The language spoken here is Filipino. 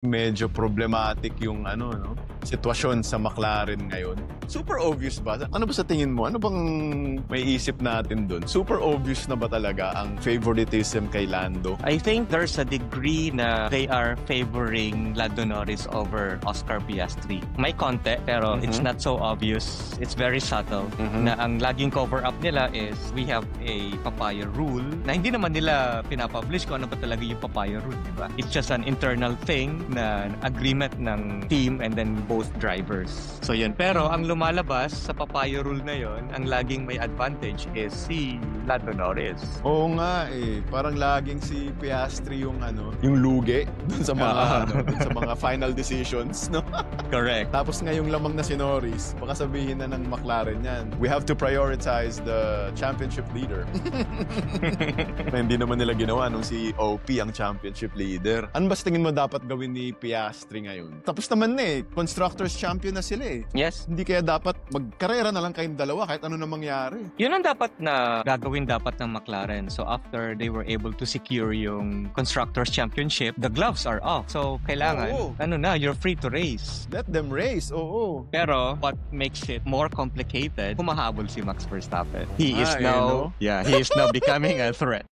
medyo problematic yung ano, no? Sitwasyon sa McLaren ngayon. Super obvious ba? Ano ba sa tingin mo? Ano bang may isip natin dun? Super obvious na ba talaga ang favoritism kay Lando? I think there's a degree na they are favoring Lando Norris over Oscar Piastri. May konti, pero it's not so obvious. It's very subtle. Na ang laging cover up nila is we have a papaya rule na hindi naman nila pinapublish kung ano ba talaga yung papaya rule, di ba? It's just an internal thing na agreement ng team and then both drivers. So yun. Pero ang lumalabas sa papaya rule na yun, ang laging may advantage is si Lando Norris. Oo nga eh. Parang laging si Piastri yung ano, yung lugi dun sa mga dun sa mga final decisions, no? Correct. Tapos ngayong lamang na si Norris, baka sabihin na ng McLaren yan, we have to prioritize the championship leader. Na hindi naman nila ginawa nung si OP ang championship leader. Ano ba sa tingin mo dapat gawin ni Piastri ngayon? Tapos naman na eh, Constructors Champion na sila eh. Yes. Hindi kaya dapat magkarera na lang kayong dalawa kahit ano na mangyari. Yun ang dapat na gagawin dapat ng McLaren. So after they were able to secure yung Constructors Championship, the gloves are off. So kailangan, you're free to race. Let them race, oo. Pero what makes it more complicated, humahabol si Max Verstappen. He is now becoming a threat.